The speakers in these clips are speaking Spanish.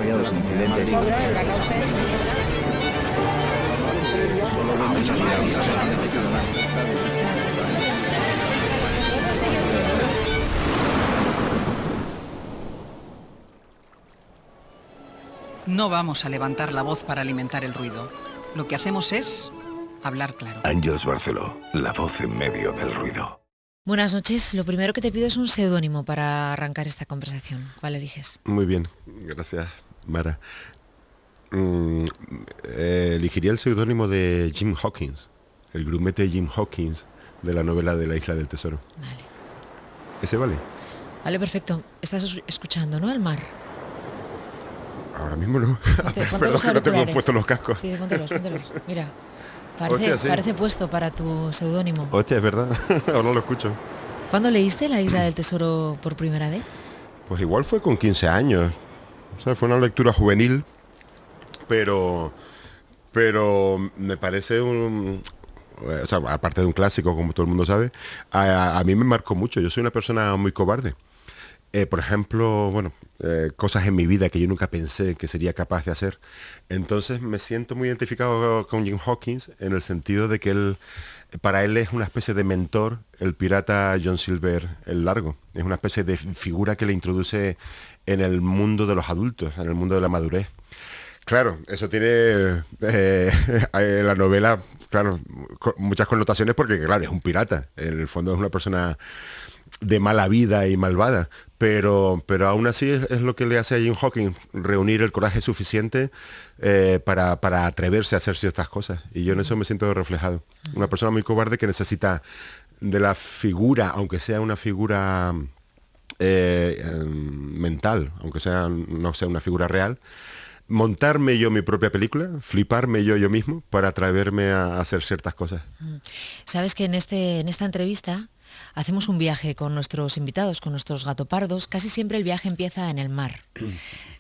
Los incidentes. Solo vamos a salir a No vamos a levantar la voz para alimentar el ruido. Lo que hacemos es hablar claro. Àngels Barceló, la voz en medio del ruido. Buenas noches. Lo primero que te pido es un seudónimo para arrancar esta conversación. ¿Cuál eliges? Muy bien, gracias, Mara. Elegiría el seudónimo de Jim Hawkins, el grumete Jim Hawkins de la novela de La Isla del Tesoro. Vale. ¿Ese vale? Vale, perfecto. Estás escuchando, ¿no? El mar. Ahora mismo no. Ponte Perdón, los que no tengo auriculares. puestos los cascos. Sí, póntelos. Mira, parece, Hostia, sí. parece puesto para tu seudónimo. Hostia, es verdad. Ahora lo escucho. ¿Cuándo leíste La Isla del Tesoro por primera vez? Pues igual fue con 15 años. O sea, fue una lectura juvenil, pero me parece un... O sea, aparte de un clásico, como todo el mundo sabe, a mí me marcó mucho. Yo soy una persona muy cobarde. Por ejemplo, cosas en mi vida que yo nunca pensé que sería capaz de hacer. Entonces me siento muy identificado con Jim Hawkins en el sentido de que para él es una especie de mentor, el pirata John Silver el Largo. Es una especie de figura que le introduce en el mundo de los adultos, en el mundo de la madurez. Claro, eso tiene en la novela, claro, muchas connotaciones porque, claro, es un pirata. En el fondo es una persona de mala vida y malvada, pero aún así es lo que le hace a Jim Hawkins reunir el coraje suficiente para atreverse a hacer ciertas cosas, y yo en eso me siento reflejado. Una persona muy cobarde que necesita de la figura, aunque sea una figura mental, aunque no sea una figura real, montarme yo mi propia película, fliparme yo mismo para atreverme a hacer ciertas cosas. Sabes que en esta entrevista hacemos un viaje con nuestros invitados, con nuestros gatopardos. Casi siempre el viaje empieza en el mar.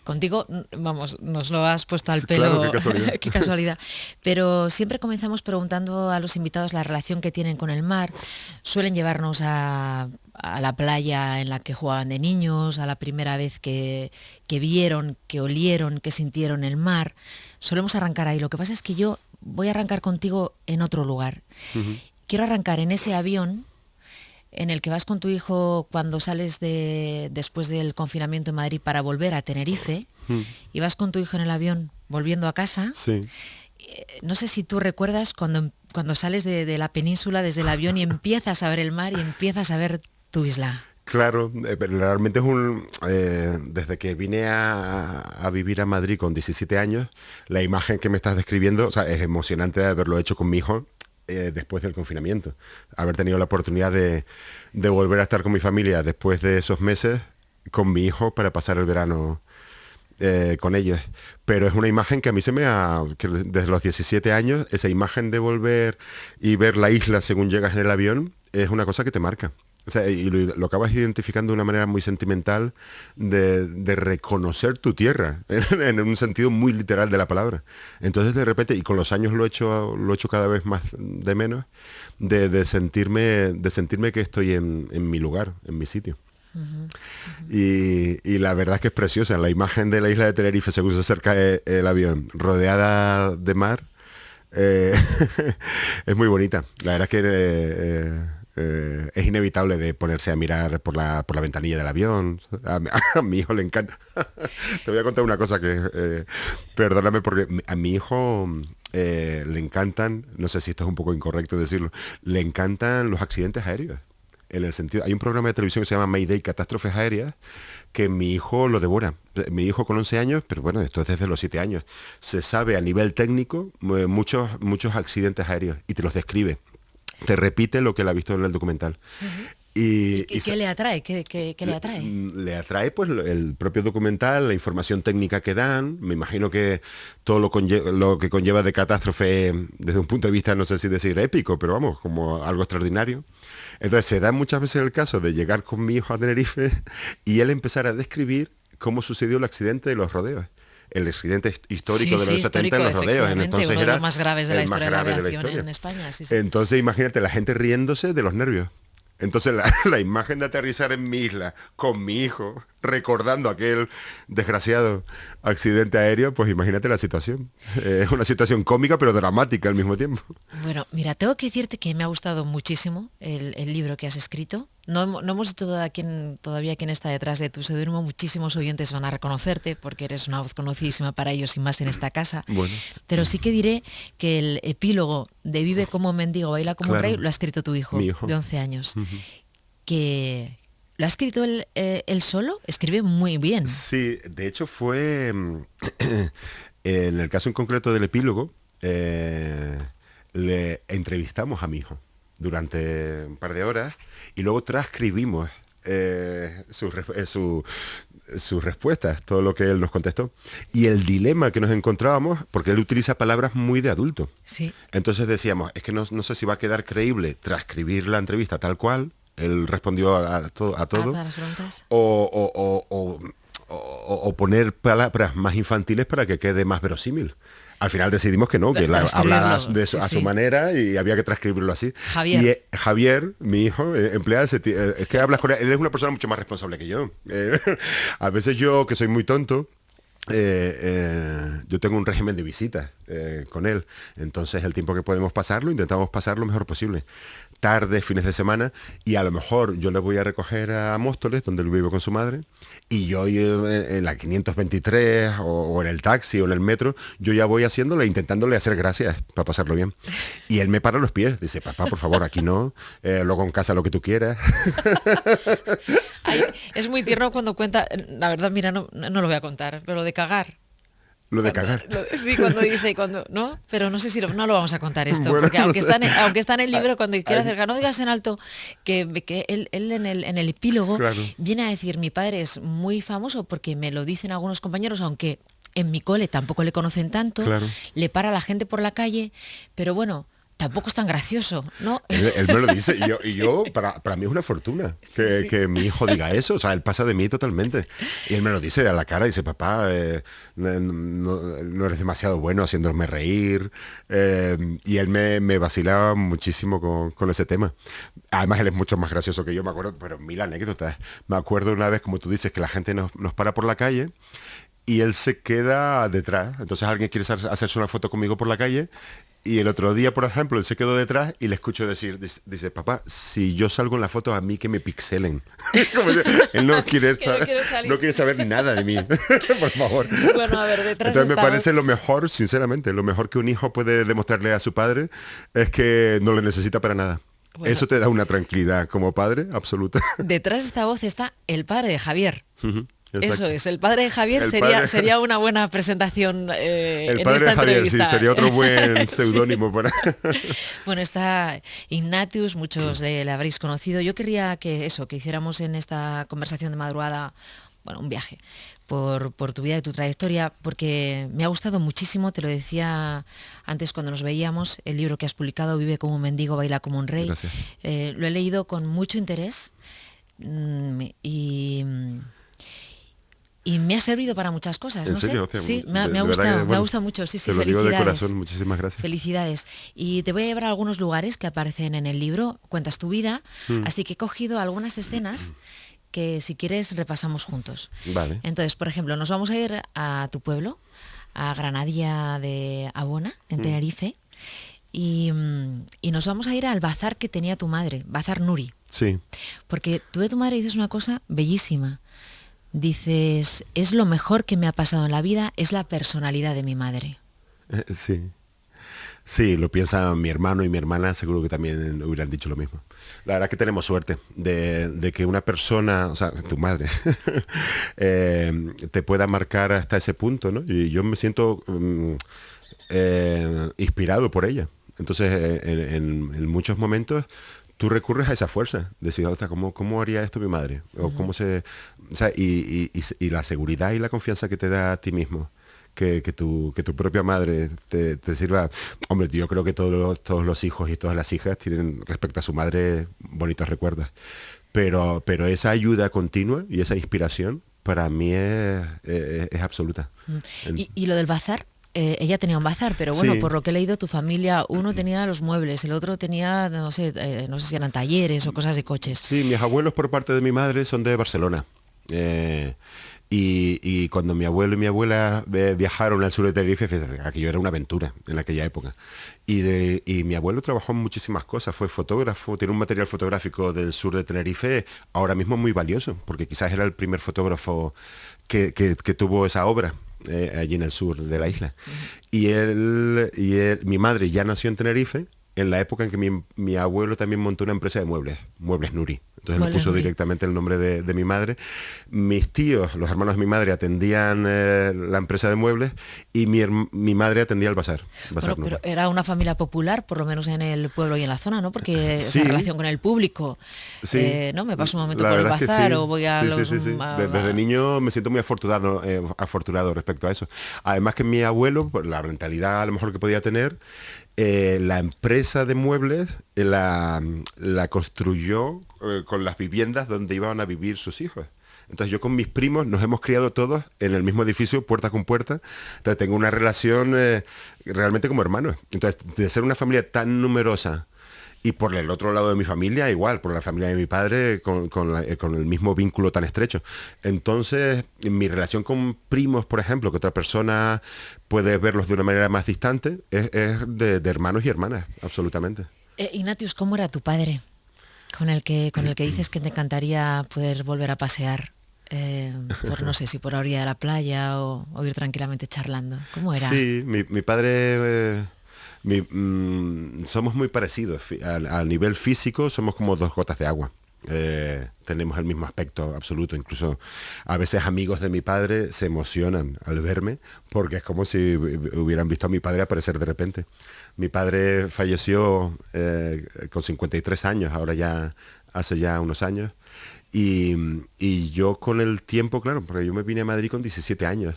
Contigo, vamos, nos lo has puesto al pelo. Claro, qué casualidad. Qué casualidad. Pero siempre comenzamos preguntando a los invitados la relación que tienen con el mar. Suelen llevarnos a la playa en la que jugaban de niños, a la primera vez que vieron, que olieron, que sintieron el mar. Solemos arrancar ahí. Lo que pasa es que yo voy a arrancar contigo en otro lugar. Uh-huh. Quiero arrancar en ese avión en el que vas con tu hijo cuando sales después del confinamiento en Madrid para volver a Tenerife, y vas con tu hijo en el avión volviendo a casa. Sí. No sé si tú recuerdas cuando sales de la península desde el avión y empiezas a ver el mar y empiezas a ver tu isla. Claro, pero realmente desde que vine a vivir a Madrid con 17 años, la imagen que me estás describiendo, o sea, es emocionante haberlo hecho con mi hijo después del confinamiento. Haber tenido la oportunidad de volver a estar con mi familia después de esos meses con mi hijo para pasar el verano con ellos. Pero es una imagen que a mí que desde los 17 años, esa imagen de volver y ver la isla según llegas en el avión, es una cosa que te marca. O sea, y lo acabas identificando de una manera muy sentimental de reconocer tu tierra, en un sentido muy literal de la palabra. Entonces de repente, y con los años lo he hecho cada vez más de menos, de sentirme que estoy en mi lugar, en mi sitio. Uh-huh. Uh-huh. Y la verdad es que es preciosa. La imagen de la isla de Tenerife según se acerca el avión, rodeada de mar, es muy bonita. La verdad es que es inevitable de ponerse a mirar por la ventanilla del avión. A mi hijo le encanta. Te voy a contar una cosa que, perdóname, porque a mi hijo le encantan, no sé si esto es un poco incorrecto decirlo, le encantan los accidentes aéreos. En el sentido, hay un programa de televisión que se llama Mayday, Catástrofes Aéreas, que mi hijo lo devora. Mi hijo con 11 años, pero bueno, esto es desde los 7 años, se sabe a nivel técnico muchos accidentes aéreos y te los describe. Te repite lo que él ha visto en el documental. Uh-huh. ¿Y qué le atrae? ¿Qué le atrae? Le atrae pues el propio documental, la información técnica que dan. Me imagino que todo lo que conlleva de catástrofe desde un punto de vista, no sé si decir épico, pero vamos, como algo extraordinario. Entonces se da muchas veces el caso de llegar con mi hijo a Tenerife y él empezar a describir cómo sucedió el accidente de los rodeos. El accidente histórico de los 70 en los rodeos. Entonces uno de era los más graves de la historia de la grave aviación en España. Sí, sí. Entonces imagínate la gente riéndose de los nervios. Entonces la imagen de aterrizar en mi isla con mi hijo recordando aquel desgraciado accidente aéreo, pues imagínate la situación. Es una situación cómica pero dramática al mismo tiempo. Bueno, mira, tengo que decirte que me ha gustado muchísimo el libro que has escrito. No hemos dicho todavía quién está detrás de tu seudónimo. Muchísimos oyentes van a reconocerte porque eres una voz conocidísima para ellos y más en esta casa. Bueno. Pero sí que diré que el epílogo de Vive como un mendigo, baila como un rey, lo ha escrito tu hijo, Mi hijo. de 11 años. Que lo ha escrito él solo, escribe muy bien. Sí, de hecho fue, en el caso en concreto del epílogo, le entrevistamos a mi hijo durante un par de horas y luego transcribimos sus respuestas, todo lo que él nos contestó. Y el dilema que nos encontrábamos, porque él utiliza palabras muy de adulto. Sí. Entonces decíamos, es que no sé si va a quedar creíble transcribir la entrevista tal cual. Él respondió a todo. A todas las preguntas. O poner palabras más infantiles para que quede más verosímil. Al final decidimos que no, que hablaba a su manera y había que transcribirlo así. Javier. Y Javier, mi hijo, emplea es que hablas con él. Él es una persona mucho más responsable que yo. A veces yo, que soy muy tonto, yo tengo un régimen de visitas con él. Entonces el tiempo que podemos pasarlo, intentamos pasar lo mejor posible. Tardes, fines de semana, y a lo mejor yo le voy a recoger a Móstoles, donde él vive con su madre, y yo en la 523 o en el taxi o en el metro, yo ya voy haciéndole, intentándole hacer gracias para pasarlo bien. Y él me para los pies, dice, papá, por favor, aquí no, luego en casa lo que tú quieras. Ay, es muy tierno cuando cuenta, la verdad, mira, no lo voy a contar, pero lo de cagar. Lo de cagar. Sí, cuando dice, ¿no? Pero no sé si no lo vamos a contar esto, Bueno, porque no aunque sé. está en el libro, cuando quiere acercar, no digas en alto, que él en el epílogo Claro. viene a decir, mi padre es muy famoso porque me lo dicen algunos compañeros, aunque en mi cole tampoco le conocen tanto, Claro. le para a la gente por la calle, pero bueno, tampoco es tan gracioso, ¿no? Él me lo dice y yo para mí es una fortuna que mi hijo diga eso, o sea, él pasa de mí totalmente. Y él me lo dice a la cara, dice, papá, no eres demasiado bueno haciéndome reír. Y él me vacilaba muchísimo con ese tema. Además, él es mucho más gracioso que yo, me acuerdo, pero mil anécdotas. Me acuerdo una vez, como tú dices, que la gente nos para por la calle y él se queda detrás. Entonces alguien quiere hacerse una foto conmigo por la calle. Y el otro día, por ejemplo, él se quedó detrás y le escucho decir, dice, papá, si yo salgo en la foto, a mí que me pixelen. Como si, él no quiere saber nada de mí, por favor. Bueno, a ver, detrás Entonces me estaba- parece lo mejor, sinceramente, lo mejor que un hijo puede demostrarle a su padre es que no le necesita para nada. Bueno. Eso te da una tranquilidad como padre absoluta. Detrás de esta voz está el padre de Javier. Exacto. Eso es, el padre de Javier El sería, padre- sería una buena presentación El en padre esta de Javier, sí, entrevista. sería otro buen Sí. seudónimo para... Bueno, está Ignatius, muchos le habréis conocido. Yo querría que hiciéramos en esta conversación de madrugada, bueno, un viaje por tu vida y tu trayectoria, porque me ha gustado muchísimo, te lo decía antes cuando nos veíamos, el libro que has publicado, Vive como un mendigo, baila como un rey. Gracias. Lo he leído con mucho interés y me ha servido para muchas cosas, ¿En no serio? sé. Hostia, Sí, de me ha verdad gustado, que, me ha bueno, gustado mucho. Sí, te lo digo de corazón, muchísimas gracias. Felicidades. Y te voy a llevar a algunos lugares que aparecen en el libro, cuentas tu vida, así que he cogido algunas escenas que si quieres repasamos juntos. Vale. Entonces, por ejemplo, nos vamos a ir a tu pueblo, a Granadilla de Abona, en Tenerife, y nos vamos a ir al bazar que tenía tu madre, Bazar Nuri. Sí. Porque tú de tu madre dices una cosa bellísima. Dices, es lo mejor que me ha pasado en la vida, es la personalidad de mi madre. Sí. Sí, lo piensa mi hermano y mi hermana, seguro que también hubieran dicho lo mismo. La verdad que tenemos suerte de que una persona, o sea, tu madre, te pueda marcar hasta ese punto, ¿no? Y yo me siento inspirado por ella. Entonces, en muchos momentos, tú recurres a esa fuerza, decir, ¿cómo haría esto mi madre? O cómo se... O sea, y la seguridad y la confianza que te da a ti mismo. Que tu propia madre te sirva. Hombre, yo creo que todos los hijos y todas las hijas tienen respecto a su madre bonitos recuerdos. Pero esa ayuda continua y esa inspiración para mí es absoluta. Y lo del bazar, ella tenía un bazar, pero bueno, Sí. por lo que he leído, tu familia, uno tenía los muebles, el otro tenía, no sé si eran talleres o cosas de coches. Sí, mis abuelos por parte de mi madre son de Barcelona. Y cuando mi abuelo y mi abuela viajaron al sur de Tenerife, fíjate, aquello era una aventura en aquella época. Y mi abuelo trabajó en muchísimas cosas, fue fotógrafo, tiene un material fotográfico del sur de Tenerife ahora mismo muy valioso, porque quizás era el primer fotógrafo que tuvo esa obra. Allí en el sur de la isla. Mi madre ya nació en Tenerife en la época en que mi abuelo también montó una empresa de Muebles Nuri. Entonces le puso directamente el nombre de mi madre. Mis tíos, los hermanos de mi madre, atendían la empresa de muebles y mi madre atendía el bazar. Bueno, pero era una familia popular, por lo menos en el pueblo y en la zona, ¿no? Porque sí, esa relación con el público, sí. ¿no? Me paso un momento La por el verdad es que bazar sí. o voy a los... Sí. Desde niño me siento muy afortunado respecto a eso. Además que mi abuelo, por la mentalidad a lo mejor que podía tener, la empresa de muebles la construyó con las viviendas donde iban a vivir sus hijos. Entonces yo con mis primos nos hemos criado todos en el mismo edificio, puerta con puerta. Entonces tengo una relación realmente como hermanos. Entonces de ser una familia tan numerosa y por el otro lado de mi familia igual, por la familia de mi padre con el mismo vínculo tan estrecho. Entonces mi relación con primos, por ejemplo, que otra persona puede verlos de una manera más distante, es de hermanos y hermanas, absolutamente. Ignatius, ¿cómo era tu padre? Con el que dices que te encantaría poder volver a pasear, por no sé si por la orilla de la playa o ir tranquilamente charlando. ¿Cómo era? Sí, mi padre... somos muy parecidos. A nivel físico somos como dos gotas de agua. Tenemos el mismo aspecto absoluto. Incluso a veces amigos de mi padre se emocionan al verme porque es como si hubieran visto a mi padre aparecer de repente. Mi padre falleció con 53 años, ahora ya hace ya unos años. Y yo con el tiempo, claro, porque yo me vine a Madrid con 17 años.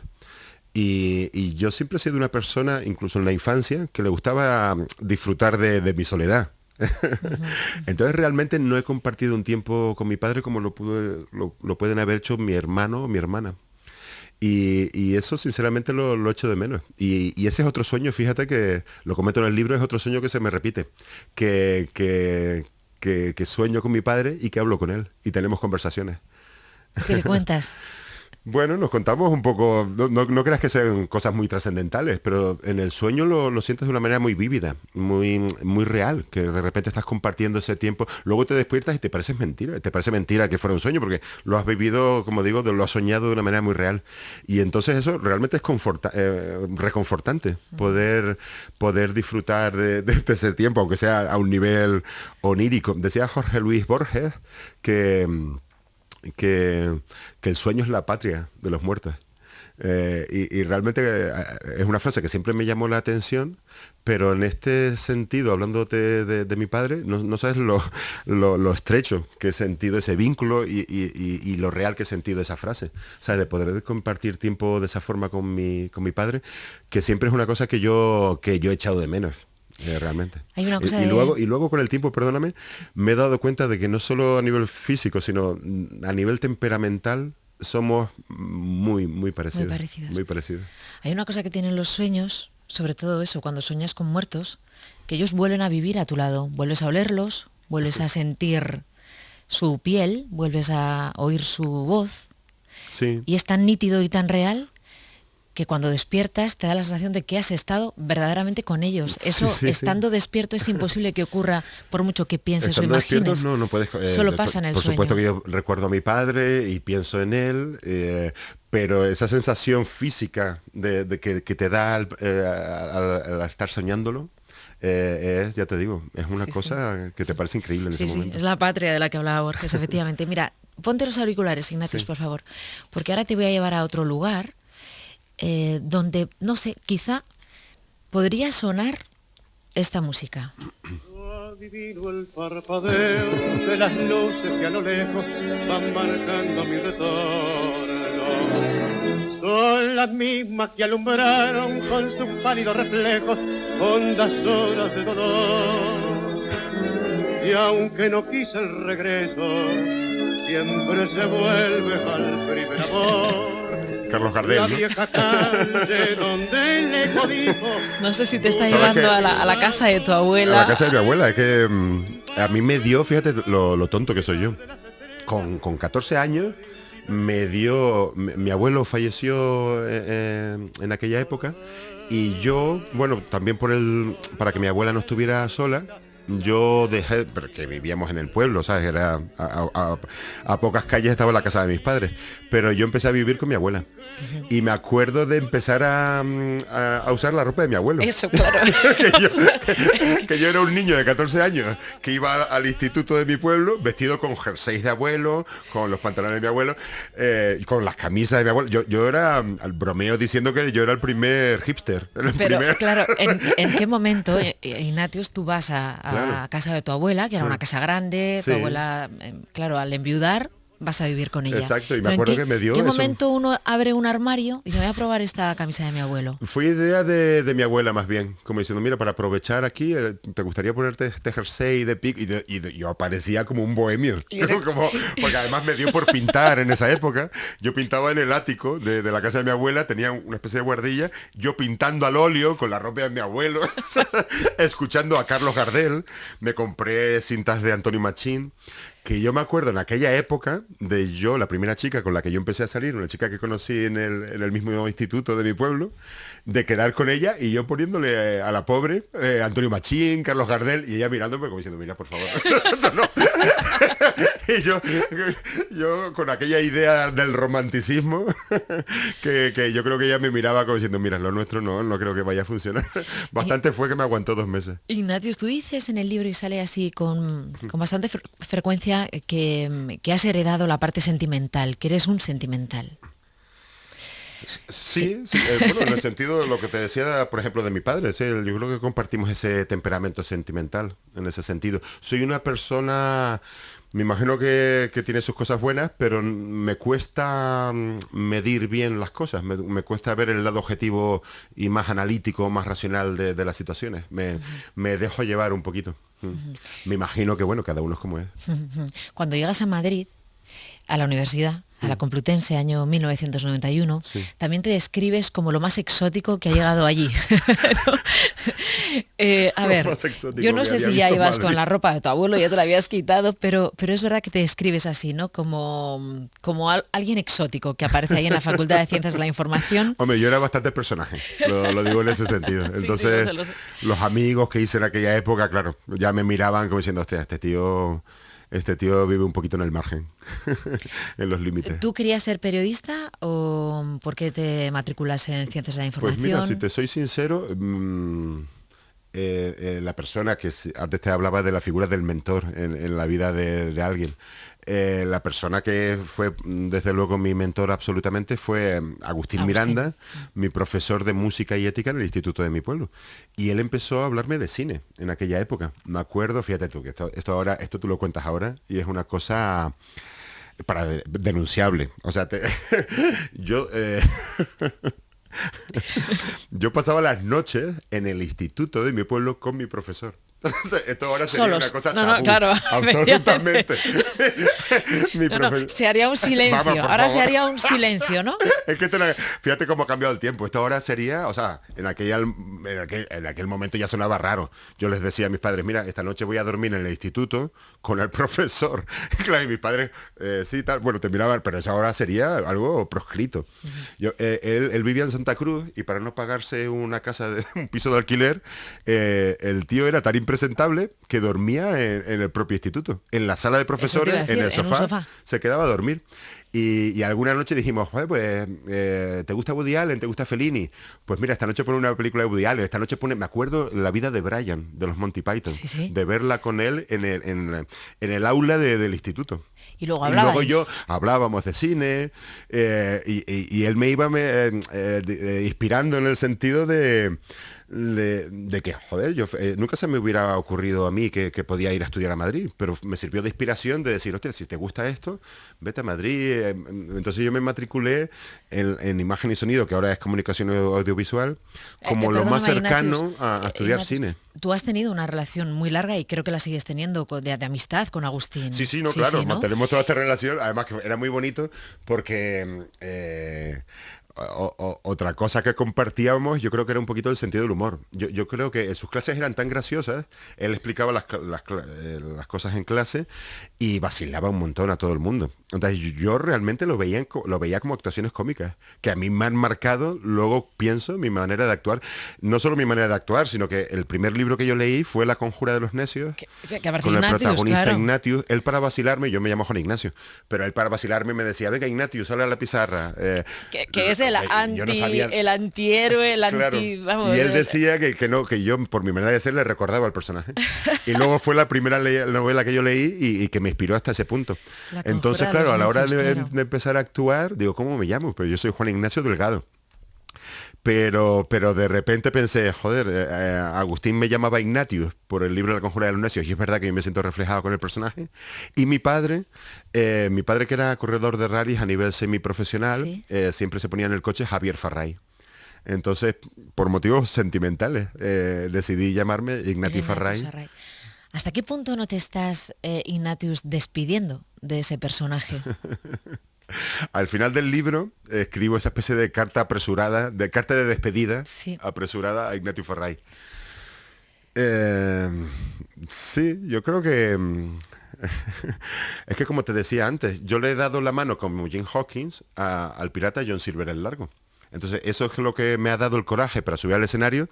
Y yo siempre he sido una persona, incluso en la infancia, que le gustaba disfrutar de mi soledad. Entonces realmente no he compartido un tiempo con mi padre como lo pueden haber hecho mi hermano o mi hermana. Y eso sinceramente lo echo de menos. Y ese es otro sueño, fíjate que lo comento en el libro, es otro sueño que se me repite. Que sueño con mi padre y que hablo con él. Y tenemos conversaciones. ¿Qué le cuentas? Bueno, nos contamos un poco, no creas que sean cosas muy trascendentales, pero en el sueño lo sientes de una manera muy vívida, muy real, que de repente estás compartiendo ese tiempo, luego te despiertas y te parece mentira que fuera un sueño, porque lo has vivido, como digo, lo has soñado de una manera muy real. Y entonces eso realmente es reconfortante, poder disfrutar de ese tiempo, aunque sea a un nivel onírico. Decía Jorge Luis Borges que el sueño es la patria de los muertos. Y realmente es una frase que siempre me llamó la atención, pero en este sentido, hablándote de mi padre, no sabes lo estrecho que he sentido ese vínculo y lo real que he sentido esa frase. O sea, de poder compartir tiempo de esa forma con mi padre, que siempre es una cosa que yo he echado de menos. Realmente. Hay una cosa y luego con el tiempo, perdóname, me he dado cuenta de que no solo a nivel físico, sino a nivel temperamental somos muy parecidos. Muy parecidos. Hay una cosa que tienen los sueños, sobre todo eso, cuando sueñas con muertos, que ellos vuelven a vivir a tu lado, vuelves a olerlos, vuelves a sentir su piel, vuelves a oír su voz. Sí. Y es tan nítido y tan real que cuando despiertas te da la sensación de que has estado verdaderamente con ellos. Eso, estando despierto, es imposible que ocurra por mucho que pienses estando o imagines. No puedes... Solo pasa en el por sueño. Por supuesto que yo recuerdo a mi padre y pienso en él, pero esa sensación física de que te da al estar soñándolo, ya te digo, es una cosa que te parece increíble en ese momento. Es la patria de la que hablaba Borges, efectivamente. Mira, ponte los auriculares, Ignatius, por favor, porque ahora te voy a llevar a otro lugar donde, no sé, quizá podría sonar esta música. Adivino el parpadeo de las luces que a lo lejos van marcando mi retorno. Son las mismas que alumbraron con sus pálidos reflejos hondas horas de dolor. Y aunque no quise el regreso, siempre se vuelve al primer amor. Carlos Gardel, ¿no? No sé si te está llevando a la casa de tu abuela. A la casa de mi abuela, es que a mí me dio, fíjate lo tonto que soy yo. Con 14 años mi abuelo falleció en aquella época, y yo, bueno, también para que mi abuela no estuviera sola, yo dejé, porque vivíamos en el pueblo, ¿sabes? Era a pocas calles estaba la casa de mis padres, pero yo empecé a vivir con mi abuela. Y me acuerdo de empezar a usar la ropa de mi abuelo. Eso, claro. que yo era un niño de 14 años que iba al instituto de mi pueblo vestido con jerseys de abuelo, con los pantalones de mi abuelo, y con las camisas de mi abuelo. Yo era al bromeo diciendo que yo era el primer hipster. Pero claro, ¿en qué momento, Ignatius, tú vas a casa de tu abuela, que era una casa grande, Sí. tu abuela, claro, al enviudar vas a vivir con ella? Exacto, y me Pero acuerdo que me dio ¿en qué eso. momento uno abre un armario y dice, voy a probar esta camisa de mi abuelo? Fue idea de mi abuela más bien, como diciendo, mira, para aprovechar aquí, ¿te gustaría ponerte este jersey de pic? Y yo aparecía como un bohemio, porque además me dio por pintar en esa época. Yo pintaba en el ático de la casa de mi abuela, tenía una especie de guardilla, yo pintando al óleo con la ropa de mi abuelo, escuchando a Carlos Gardel. Me compré cintas de Antonio Machín, que yo me acuerdo en aquella época de yo, la primera chica con la que yo empecé a salir, una chica que conocí en el mismo instituto de mi pueblo, de quedar con ella y yo poniéndole a la pobre Antonio Machín, Carlos Gardel, y ella mirándome como diciendo, mira, por favor, esto no. Y yo con aquella idea del romanticismo, que yo creo que ella me miraba como diciendo, mira, lo nuestro no creo que vaya a funcionar. Bastante fue que me aguantó 2 meses. Ignatius, tú dices en el libro, y sale así con bastante frecuencia, que has heredado la parte sentimental, que eres un sentimental. Sí. Bueno, en el sentido de lo que te decía, por ejemplo, de mi padre, sí, yo creo que compartimos ese temperamento sentimental, en ese sentido. Soy una persona, me imagino que tiene sus cosas buenas, pero me cuesta medir bien las cosas, me cuesta ver el lado objetivo y más analítico, más racional de las situaciones. Me dejo llevar un poquito. Me imagino que, bueno, cada uno es como es. Cuando llegas a Madrid, a la universidad, a la Complutense, año 1991, Sí. también te describes como lo más exótico que ha llegado allí. ¿No? A Lo ver, más exótico yo no que sé había si ya visto ibas Madrid. con la ropa de tu abuelo, ya te la habías quitado, pero es verdad que te describes así, ¿no? Como alguien exótico que aparece ahí en la Facultad de Ciencias de la Información. Hombre, yo era bastante personaje, lo digo en ese sentido. Entonces, lo sé. los amigos que hice en aquella época, claro, ya me miraban como diciendo, hostia, este tío vive un poquito en el margen, en los límites. ¿Tú querías ser periodista o por qué te matriculas en Ciencias de la Pues Información? mira, si te soy sincero, la persona que antes te hablaba de la figura del mentor en la vida de alguien. La persona que fue, desde luego, mi mentor absolutamente fue Agustín Miranda, mi profesor de música y ética en el instituto de mi pueblo. Y él empezó a hablarme de cine en aquella época. Me acuerdo, fíjate tú, que esto tú lo cuentas ahora y es una cosa denunciable. O sea, yo pasaba las noches en el instituto de mi pueblo con mi profesor. Entonces, esto ahora sería Solos. una cosa No, tabú, claro. absolutamente. Mi No, profesor- se haría un silencio. Vamos, por Ahora se favor. haría un silencio, ¿no? Es que fíjate cómo ha cambiado el tiempo. Esto ahora sería, o sea, en aquel momento ya sonaba raro. Yo les decía a mis padres, mira, esta noche voy a dormir en el instituto con el profesor. Claro, y mis padres, sí, tal, bueno, te miraban, pero eso ahora sería algo proscrito. Él vivía en Santa Cruz y para no pagarse una casa, un piso de alquiler, el tío era tan impresentable que dormía en el propio instituto. En la sala de profesores, Eso te iba a decir, en el en un sofá, sofá. se quedaba a dormir. Y alguna noche dijimos, joder, pues, ¿te gusta Woody Allen? ¿Te gusta Fellini? Pues mira, esta noche pone una película de Woody Allen, esta noche pone, me acuerdo, La vida de Brian, de los Monty Python, Sí, sí. de verla con él en el aula del instituto. Y luego Y hablabais. luego yo hablábamos de cine y él me iba inspirando en el sentido de que, joder, nunca se me hubiera ocurrido a mí que podía ir a estudiar a Madrid, pero me sirvió de inspiración de decir, hostia, si te gusta esto, vete a Madrid. Entonces yo me matriculé en imagen y sonido, que ahora es comunicación audiovisual, como lo más Perdóname, cercano Ignatius, a estudiar Ignatius, cine. Tú has tenido una relación muy larga y creo que la sigues teniendo de amistad con Agustín. Sí, no, claro, ¿no? mantenemos toda esta relación, además que era muy bonito porque otra cosa que compartíamos, yo creo que era un poquito el sentido del humor. Yo creo que sus clases eran tan graciosas, él explicaba las cosas en clase y vacilaba un montón a todo el mundo. Entonces yo realmente lo veía como actuaciones cómicas, que a mí me han marcado, luego pienso, mi manera de actuar. No solo mi manera de actuar, sino que el primer libro que yo leí fue La conjura de los necios, Que aparece con el Ignatius, protagonista claro. Ignatius. Él para vacilarme, yo me llamo Juan Ignacio, pero él para vacilarme me decía, venga Ignatius, sale a la pizarra. Que es el yo no sabía- el antihéroe, el Claro. anti... Vamos, Y él decía que no, que yo por mi manera de ser le recordaba al personaje. Y luego fue la primera novela que yo leí y que me inspiró hasta ese punto. La conjura Entonces, de claro, los a la hora necios, claro. de empezar a actuar, digo, ¿cómo me llamo? Pues yo soy Juan Ignacio Delgado. Pero de repente pensé, joder, Agustín me llamaba Ignatius por el libro La conjura de los necios, y es verdad que yo me siento reflejado con el personaje. Y mi padre que era corredor de rallies a nivel semiprofesional, Sí. siempre se ponía en el coche Javier Farray. Entonces, por motivos sentimentales, decidí llamarme Ignatius Farray. ¿Hasta qué punto no te estás, Ignatius, despidiendo de ese personaje? Al final del libro escribo esa especie de carta apresurada, de carta de despedida Sí. apresurada a Ignatius Farray. Sí, yo creo que... es que como te decía antes, yo le he dado la mano como Jim Hawkins al pirata John Silver el Largo. Entonces eso es lo que me ha dado el coraje para subir al escenario,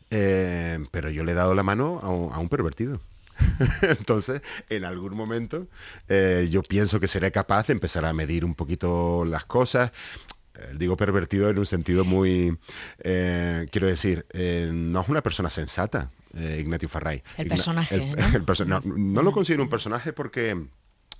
pero yo le he dado la mano a un pervertido. Entonces, en algún momento, yo pienso que seré capaz de empezar a medir un poquito las cosas. Digo pervertido en un sentido muy... quiero decir, no es una persona sensata, Ignatius Farray. El personaje, ¿no? No lo considero un personaje porque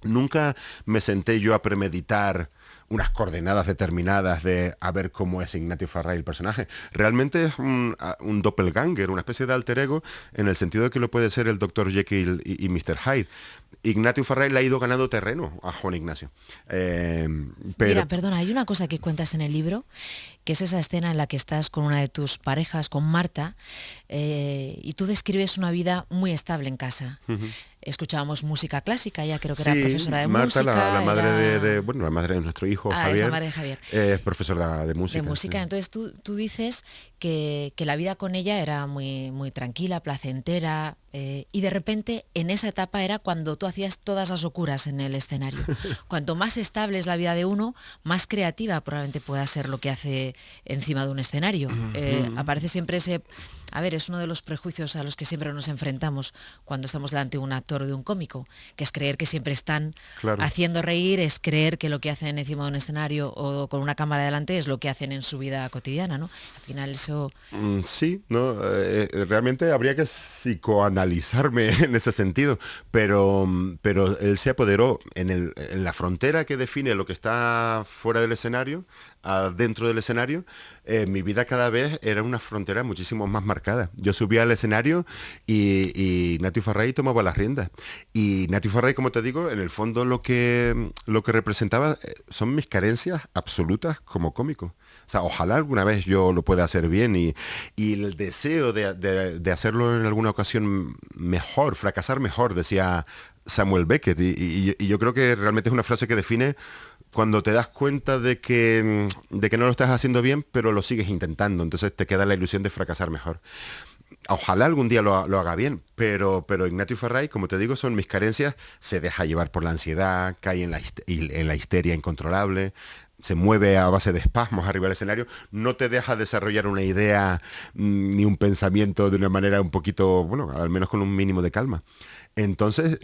nunca me senté yo a premeditar unas coordenadas determinadas de a ver cómo es Ignatius Farray el personaje. Realmente es un doppelganger, una especie de alter ego, en el sentido de que lo puede ser el Dr. Jekyll y Mr. Hyde. Ignatius Farray le ha ido ganando terreno a Juan Ignacio. Mira, perdona, hay una cosa que cuentas en el libro, que es esa escena en la que estás con una de tus parejas, con Marta, y tú describes una vida muy estable en casa. Escuchábamos música clásica, ella creo que era profesora de Marta, música. la madre era... la madre de nuestro hijo, Ah, Javier, es la madre de Javier. es profesora de música. De música. Sí. Entonces tú dices que la vida con ella era muy, muy tranquila, placentera, y de repente en esa etapa era cuando tú hacías todas las locuras en el escenario. Cuanto más estable es la vida de uno, más creativa probablemente pueda ser lo que hace encima de un escenario. Aparece siempre ese... A ver, es uno de los prejuicios a los que siempre nos enfrentamos cuando estamos delante de un actor o de un cómico, que es creer que siempre están Claro. haciendo reír, es creer que lo que hacen encima de un escenario o con una cámara delante es lo que hacen en su vida cotidiana, ¿no? Al final eso... Sí, no, realmente habría que psicoanalizarme en ese sentido, pero él se apoderó en la frontera que define lo que está fuera del escenario, dentro del escenario. Mi vida cada vez era una frontera muchísimo más marcada. Yo subía al escenario y Ignatius Farray tomaba las riendas. Y Ignatius Farray, como te digo, en el fondo lo que representaba son mis carencias absolutas como cómico. O sea, ojalá alguna vez yo lo pueda hacer bien y el deseo de hacerlo en alguna ocasión mejor, fracasar mejor, decía Samuel Beckett. Y yo creo que realmente es una frase que define cuando te das cuenta de que no lo estás haciendo bien, pero lo sigues intentando. Entonces te queda la ilusión de fracasar mejor. Ojalá algún día lo haga bien, pero Ignatius Farray, como te digo, son mis carencias. Se deja llevar por la ansiedad, cae en la histeria incontrolable, se mueve a base de espasmos arriba del escenario, no te deja desarrollar una idea ni un pensamiento de una manera un poquito, bueno, al menos con un mínimo de calma. Entonces...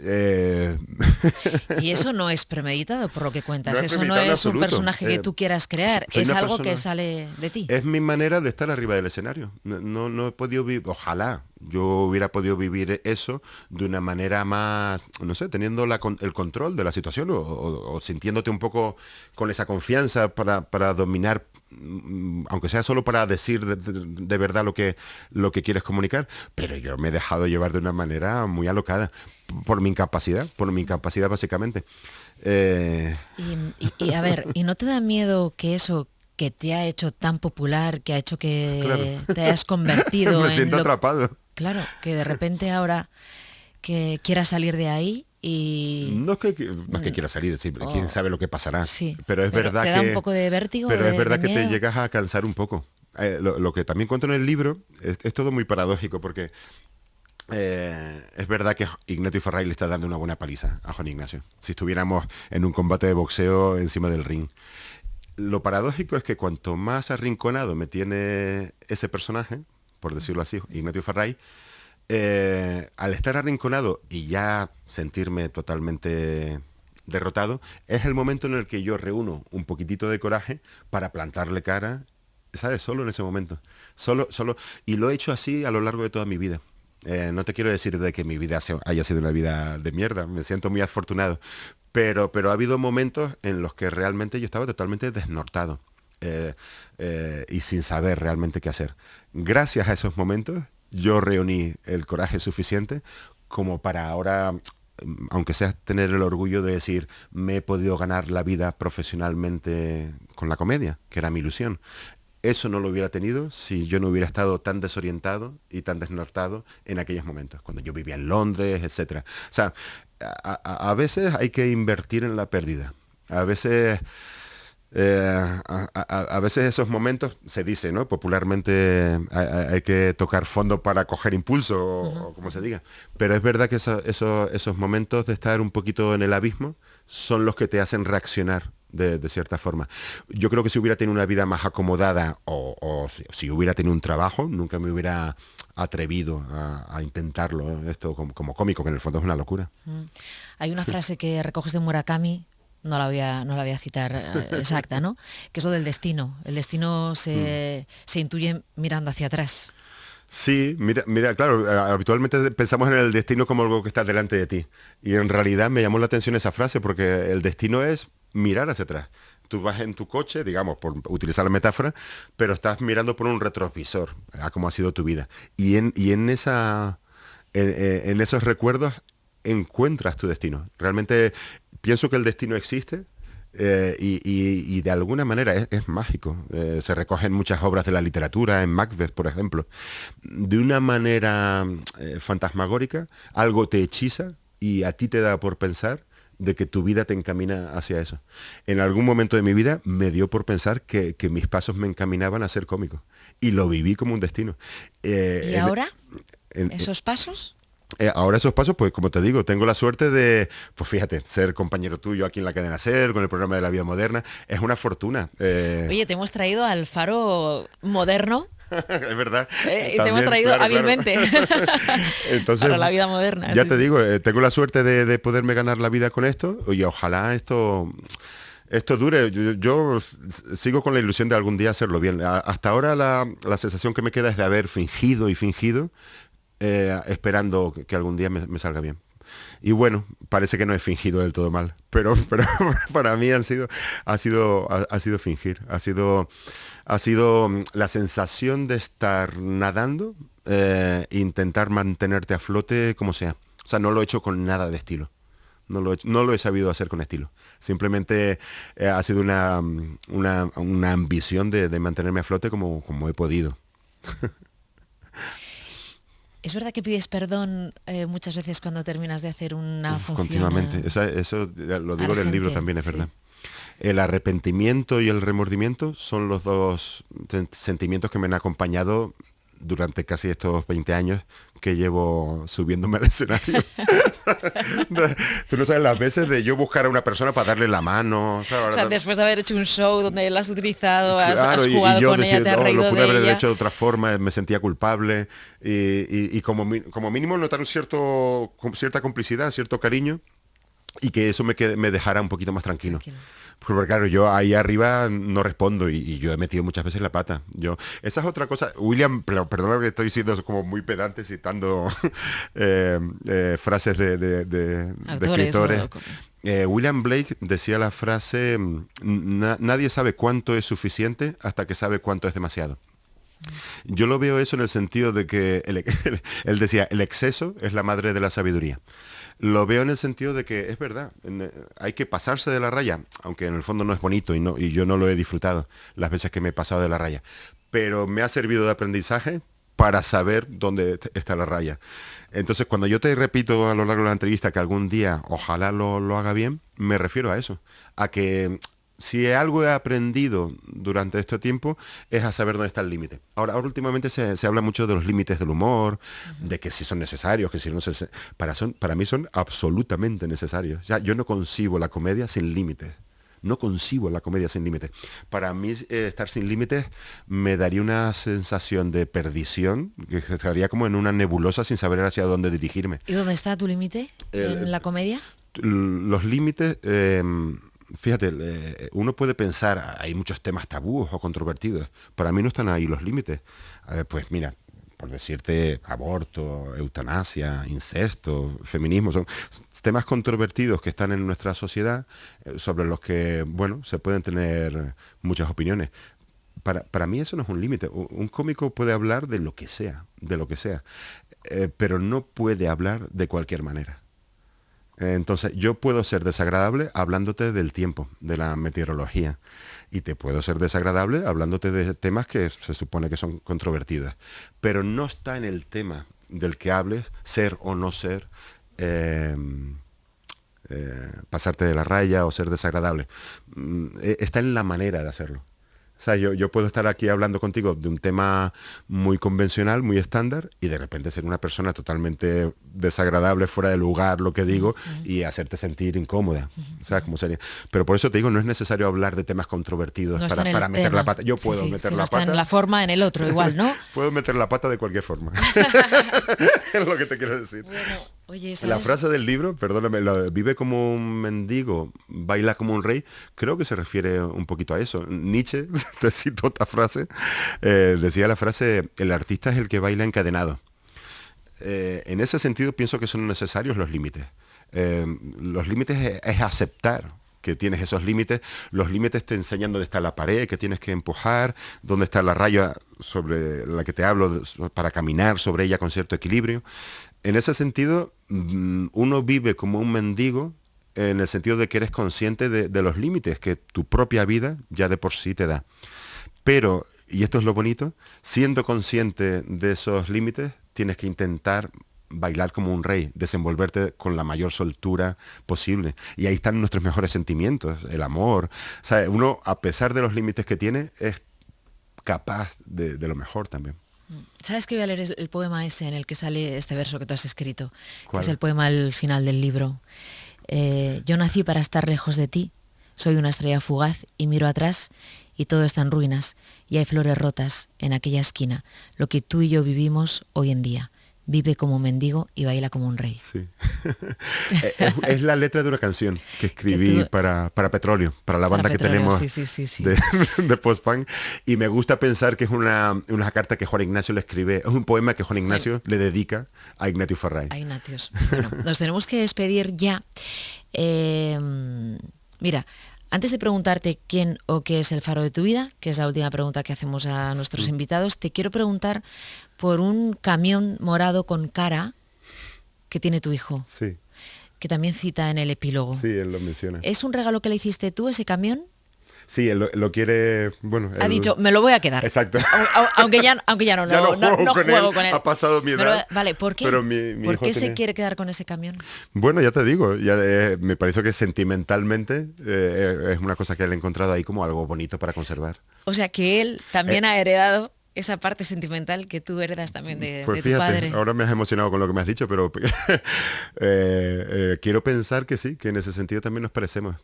Y eso no es premeditado, por lo que cuentas. No es eso no premeditado en es un absoluto. personaje que tú quieras crear, soy es una algo que persona- sale de ti. Es mi manera de estar arriba del escenario. No he podido vivir, ojalá yo hubiera podido vivir eso de una manera más, no sé, teniendo el control de la situación o sintiéndote un poco con esa confianza para dominar, aunque sea solo para decir de verdad lo que quieres comunicar. Pero yo me he dejado llevar de una manera muy alocada por mi incapacidad básicamente. Y a ver, ¿y no te da miedo que eso que te ha hecho tan popular, que ha hecho que Claro. te hayas convertido Me en siento atrapado. Claro, que de repente ahora que quieras salir de ahí y... No es que quiera salir, sí, quién sabe lo que pasará. Sí, pero es verdad te que... da un poco de vértigo. Pero es verdad de que te miedo. llegas a cansar un poco. Lo que también cuento en el libro es todo muy paradójico porque es verdad que Ignatius Farray le está dando una buena paliza a Juan Ignacio. Si estuviéramos en un combate de boxeo encima del ring. Lo paradójico es que cuanto más arrinconado me tiene ese personaje, por decirlo así, Ignatius Farray, al estar arrinconado y ya sentirme totalmente derrotado, es el momento en el que yo reúno un poquitito de coraje para plantarle cara, ¿sabes? Solo en ese momento. Solo. Y lo he hecho así a lo largo de toda mi vida. No te quiero decir de que mi vida haya sido una vida de mierda, me siento muy afortunado, pero ha habido momentos en los que realmente yo estaba totalmente desnortado y sin saber realmente qué hacer. Gracias a esos momentos yo reuní el coraje suficiente como para ahora, aunque sea tener el orgullo de decir, me he podido ganar la vida profesionalmente con la comedia, que era mi ilusión. Eso no lo hubiera tenido si yo no hubiera estado tan desorientado y tan desnortado en aquellos momentos, cuando yo vivía en Londres, etcétera. O sea, a veces hay que invertir en la pérdida. A veces a veces esos momentos, se dice, ¿no? Popularmente hay que tocar fondo para coger impulso, o como se diga. Pero es verdad que esos momentos de estar un poquito en el abismo son los que te hacen reaccionar de cierta forma. Yo creo que si hubiera tenido una vida más acomodada o si hubiera tenido un trabajo, nunca me hubiera atrevido a intentarlo, esto como cómico, que en el fondo es una locura. Hay una frase que recoges de Murakami, no la voy a citar exacta, ¿no? Que es lo del destino. El destino se intuye mirando hacia atrás. Sí, mira, claro, habitualmente pensamos en el destino como algo que está delante de ti. Y en realidad me llamó la atención esa frase, porque el destino es mirar hacia atrás. Tú vas en tu coche, digamos, por utilizar la metáfora, pero estás mirando por un retrovisor a cómo ha sido tu vida. Y en esos recuerdos encuentras tu destino. Realmente pienso que el destino existe. Y de alguna manera es mágico. Se recogen muchas obras de la literatura, en Macbeth, por ejemplo. De una manera fantasmagórica, algo te hechiza y a ti te da por pensar de que tu vida te encamina hacia eso. En algún momento de mi vida me dio por pensar que mis pasos me encaminaban a ser cómico. Y lo viví como un destino. ¿Y ahora? ¿Esos pasos? Ahora esos pasos, pues como te digo, tengo la suerte de, pues fíjate, ser compañero tuyo aquí en la cadena SER, con el programa de La Vida Moderna, es una fortuna. Oye, te hemos traído al Faro moderno. Es verdad. Y te hemos traído hábilmente. Entonces, para La Vida Moderna. Ya te digo, tengo la suerte de poderme ganar la vida con esto, y ojalá esto dure. Yo sigo con la ilusión de algún día hacerlo bien. Hasta ahora la sensación que me queda es de haber fingido, esperando que algún día me salga bien. Y bueno, parece que no he fingido del todo mal, pero para mí ha sido fingir, ha sido la sensación de estar nadando, intentar mantenerte a flote como sea. O sea, no lo he hecho con nada de estilo. No lo he sabido hacer con estilo. Simplemente ha sido una ambición de mantenerme a flote como he podido. ¿Es verdad que pides perdón muchas veces cuando terminas de hacer una función? Continuamente. Eso lo digo del libro también, es verdad. El arrepentimiento y el remordimiento son los dos sentimientos que me han acompañado durante casi estos 20 años que llevo subiéndome al escenario. Tú no sabes las veces de yo buscar a una persona para darle la mano. ¿sabes? O sea, después de haber hecho un show donde la has utilizado, has jugado y yo con ella, te has reído lo pude de haber ella. hecho de otra forma, me sentía culpable y como mínimo notar cierta complicidad, cierto cariño, y que eso me dejara un poquito más tranquilo. Porque claro, yo ahí arriba no respondo y yo he metido muchas veces la pata. Esa es otra cosa. William, perdona que estoy siendo como muy pedante citando frases de escritores. William Blake decía la frase, nadie sabe cuánto es suficiente hasta que sabe cuánto es demasiado. Yo lo veo eso en el sentido de que él decía, el exceso es la madre de la sabiduría. Lo veo en el sentido de que es verdad, hay que pasarse de la raya, aunque en el fondo no es bonito y yo no lo he disfrutado las veces que me he pasado de la raya, pero me ha servido de aprendizaje para saber dónde está la raya. Entonces, cuando yo te repito a lo largo de la entrevista que algún día ojalá lo haga bien, me refiero a eso, a que si algo he aprendido durante este tiempo es a saber dónde está el límite. Ahora últimamente se habla mucho de los límites del humor, de que si son necesarios, que si no para mí son absolutamente necesarios. Ya, yo no concibo la comedia sin límites. No concibo la comedia sin límites. Para mí estar sin límites me daría una sensación de perdición, que estaría como en una nebulosa sin saber hacia dónde dirigirme. ¿Y dónde está tu límite en la comedia? Los límites... fíjate, uno puede pensar, hay muchos temas tabúes o controvertidos. Para mí no están ahí los límites. Pues mira, por decirte, aborto, eutanasia, incesto, feminismo, son temas controvertidos que están en nuestra sociedad, sobre los que, bueno, se pueden tener muchas opiniones. Para mí eso no es un límite. Un cómico puede hablar de lo que sea, pero no puede hablar de cualquier manera. Entonces, yo puedo ser desagradable hablándote del tiempo, de la meteorología, y te puedo ser desagradable hablándote de temas que se supone que son controvertidos, pero no está en el tema del que hables, ser o no ser, pasarte de la raya o ser desagradable. Está en la manera de hacerlo. O sea, yo puedo estar aquí hablando contigo de un tema muy convencional, muy estándar, y de repente ser una persona totalmente desagradable, fuera de lugar, lo que digo, y hacerte sentir incómoda. ¿Sabes cómo sería? Pero por eso te digo, no es necesario hablar de temas controvertidos para meter la pata. Yo puedo meter la pata. En la forma, en el otro, igual, ¿no? Puedo meter la pata de cualquier forma. Es lo que te quiero decir. Bueno, oye, ¿sabes? La frase del libro, perdóname, vive como un mendigo, baila como un rey, creo que se refiere un poquito a eso. Nietzsche, te cito otra frase, decía la frase, el artista es el que baila encadenado. En ese sentido pienso que son necesarios los límites. Los límites es aceptar que tienes esos límites. Los límites te enseñan dónde está la pared que tienes que empujar, dónde está la raya sobre la que te hablo para caminar sobre ella con cierto equilibrio. En ese sentido, uno vive como un mendigo en el sentido de que eres consciente de los límites que tu propia vida ya de por sí te da. Pero, y esto es lo bonito, siendo consciente de esos límites, tienes que intentar bailar como un rey, desenvolverte con la mayor soltura posible. Y ahí están nuestros mejores sentimientos, el amor. O sea, uno, a pesar de los límites que tiene, es capaz de lo mejor también. ¿Sabes que voy a leer el poema ese en el que sale este verso que tú has escrito? ¿Cuál? Que es el poema al final del libro. Yo nací para estar lejos de ti, soy una estrella fugaz y miro atrás y todo está en ruinas y hay flores rotas en aquella esquina, lo que tú y yo vivimos hoy en día. Vive como un mendigo y baila como un rey. Sí. es la letra de una canción que escribí para Petróleo, para la banda que tenemos sí. de post-punk. Y me gusta pensar que es una carta que Juan Ignacio le escribe, es un poema que Juan Ignacio le dedica a Ignatius Farray. A Ignatius. Bueno, nos tenemos que despedir ya. Mira, antes de preguntarte quién o qué es el faro de tu vida, que es la última pregunta que hacemos a nuestros invitados, te quiero preguntar por un camión morado con cara que tiene tu hijo, Sí, que también cita en el epílogo. sí, él lo menciona. ¿Es un regalo que le hiciste tú, ese camión? Sí, él lo quiere, bueno... Ha dicho, me lo voy a quedar. Exacto. Aunque ya no juego con él. Ha pasado mi edad. Vale, ¿por qué? Pero mi ¿Por hijo qué se tiene- quiere quedar con ese camión? Bueno, ya te digo, me parece que sentimentalmente es una cosa que él ha encontrado ahí como algo bonito para conservar. O sea, que él también ha heredado esa parte sentimental que tú heredas también de Pues tu fíjate, padre. ahora me has emocionado con lo que me has dicho, pero quiero pensar que sí, que en ese sentido también nos parecemos.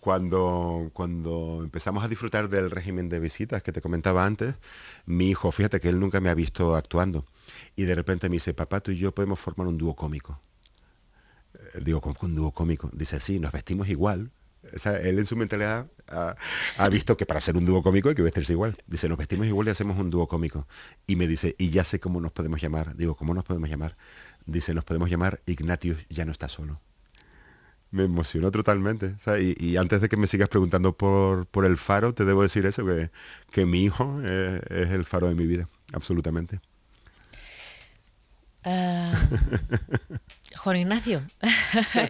Cuando empezamos a disfrutar del régimen de visitas que te comentaba antes, mi hijo, fíjate que él nunca me ha visto actuando, y de repente me dice, papá, tú y yo podemos formar un dúo cómico. Digo, ¿cómo un dúo cómico? Dice, sí, nos vestimos igual. O sea, él en su mentalidad ha visto que para ser un dúo cómico hay que vestirse igual. Dice, nos vestimos igual y hacemos un dúo cómico. Y me dice, y ya sé cómo nos podemos llamar. Digo, ¿cómo nos podemos llamar? Dice, nos podemos llamar Ignatius ya no está solo. Me emocionó totalmente. O sea, y antes de que me sigas preguntando por el faro, te debo decir eso, que mi hijo es el faro de mi vida, absolutamente. Juan Ignacio,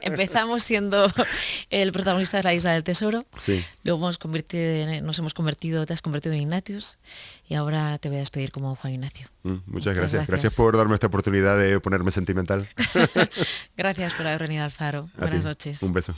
empezamos siendo el protagonista de La Isla del Tesoro, Sí. luego te has convertido en Ignatius, y ahora te voy a despedir como Juan Ignacio. Muchas gracias. Gracias por darme esta oportunidad de ponerme sentimental. Gracias por haber venido al Faro. A Buenas ti. noches. Un beso.